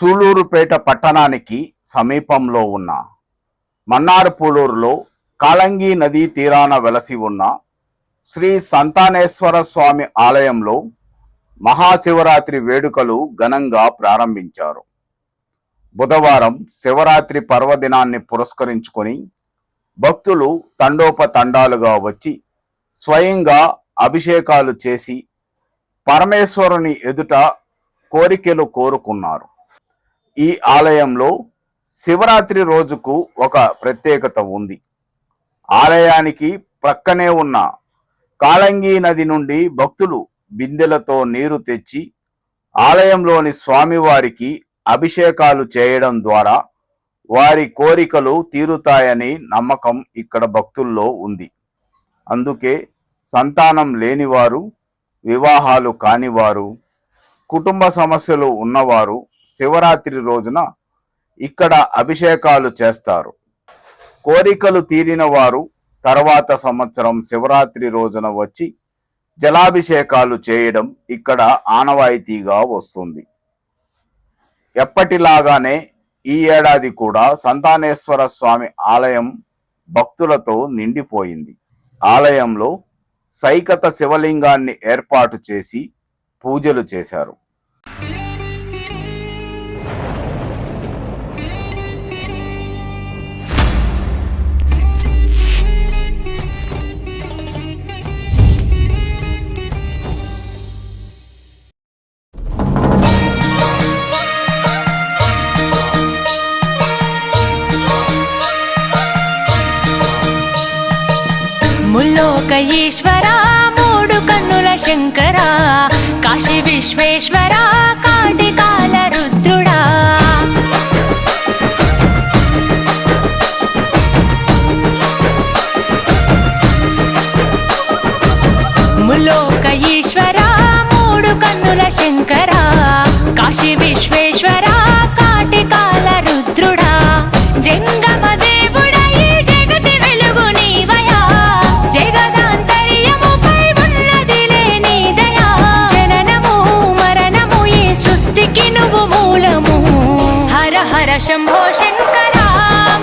సూళ్లూరుపేట పట్టణానికి సమీపంలో ఉన్న మన్నార్పూలూరులో కాళంగి నదీ తీరాన వెలసి ఉన్న శ్రీ సంతానేశ్వర స్వామి ఆలయంలో మహాశివరాత్రి వేడుకలు ఘనంగా ప్రారంభించారు. బుధవారం శివరాత్రి పర్వదినాన్ని పురస్కరించుకొని భక్తులు తండోపతండాలుగా వచ్చి స్వయంగా అభిషేకాలు చేసి పరమేశ్వరుని ఎదుట కోరికలు కోరుకున్నారు. ఈ ఆలయంలో శివరాత్రి రోజుకు ఒక ప్రత్యేకత ఉంది. ఆలయానికి ప్రక్కనే ఉన్న కాళంగి నది నుండి భక్తులు బిందెలతో నీరు తెచ్చి ఆలయంలోని స్వామివారికి అభిషేకాలు చేయడం ద్వారా వారి కోరికలు తీరుతాయని నమ్మకం ఇక్కడ భక్తుల్లో ఉంది. అందుకే సంతానం లేనివారు, వివాహాలు కానివారు, కుటుంబ సమస్యలు ఉన్నవారు శివరాత్రి రోజున ఇక్కడ అభిషేకాలు చేస్తారు. కోరికలు తీరిన వారు తర్వాత సంవత్సరం శివరాత్రి రోజున వచ్చి జలాభిషేకాలు చేయడం ఇక్కడ ఆనవాయితీగా వస్తుంది. ఎప్పటిలాగానే ఈ ఏడాది కూడా సంతానేశ్వర స్వామి ఆలయం భక్తులతో నిండిపోయింది. ఆలయంలో సైకత శివలింగాన్ని ఏర్పాటు చేసి పూజలు చేశారు. ముల్లోక ఈశ్వరా, మూడు కన్నుల శంకరా, కాశీ విశ్వేశ్వరా, కాటికాల రుద్రుడా, ముల్లోక ఈశ్వరా, మూడు కన్నుల శంకరా, కాశీ విశ్వేశ్వరా, కాటికాల రుద్రుడా, జంగమ శంభో శంకరా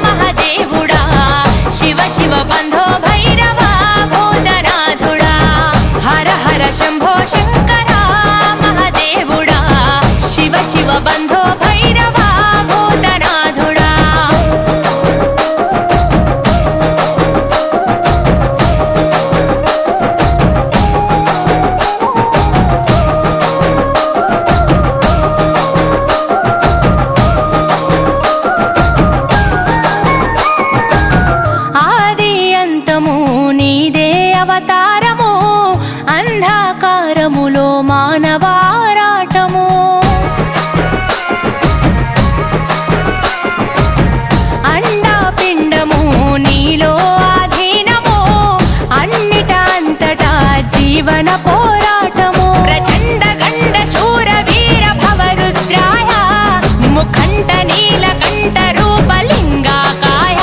మహాదేవుడా, శివ శివ బంధో భైరవా భూతనాథుడా, హర హర శంభో శంకరా మహాదేవుడా, శివ శివ బంధో భైరవా భూతనాథుడా. అవతారము అంధకారములో మానవారాటము, అండాపిండము నీలో ఆధీనము, అన్నిట అంతటా జీవన పోరాటము, ప్రచండ గండ శూర వీర భవరుద్రాయ, ముఖంట నీలకంఠ రూపలింగాకాయ,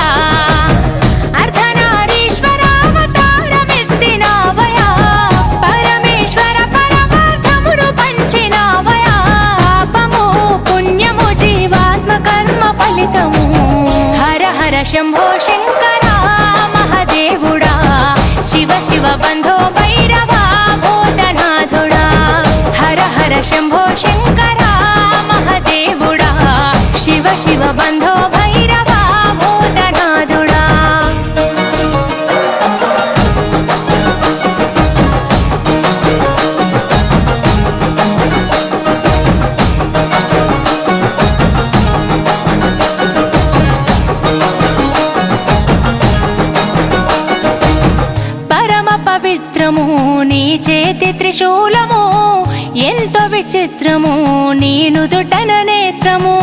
హర హర శంభో శంకరా మహాదేవుడా, శివ శివ బంధో భైరవా భూతనాథుడా, హర హర శంభో శంకరా మహాదేవుడా, శివ శివ బంధో భైరవా భూతనాథుడా. పవిత్రము నీ చేతి త్రిశూలము, ఎంతో విచిత్రము నీ నుదుటన నేత్రము,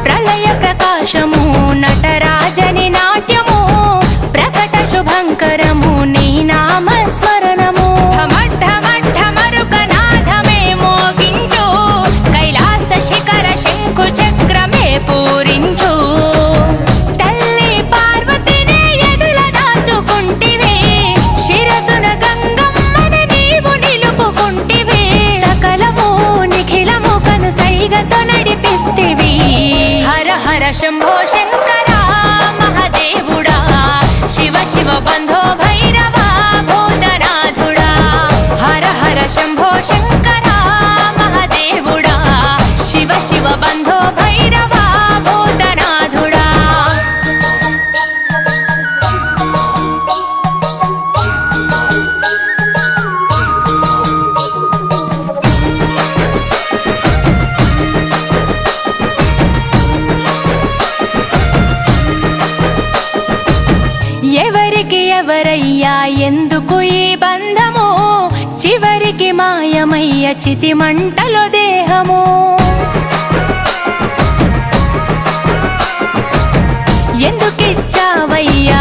ప్రళయ ప్రకాశము నటరాజని నాట్యము, ప్రకట శుభంకరము నీ నామస్మరణము, ఢమరుకనాథమే మోగించు, కైలాస శిఖర శంఖు చక్రమే పూరించు, శిరసున గంగమ్మని నీవు నిలుపుకుంటివే, శివ బంధో భైరవా భూతనాథుడా హర హర శంభో శంకరా మహదేవుడా శివ శివ బంధో భైరవా భూతనాథుడా. ఎవరికి ఎవరయ్యా ఎందుకు ఈ బంధము చివరికి మాయమయ్య చితి మంటలో దేహము. ఎందుకిచ్చావయ్యా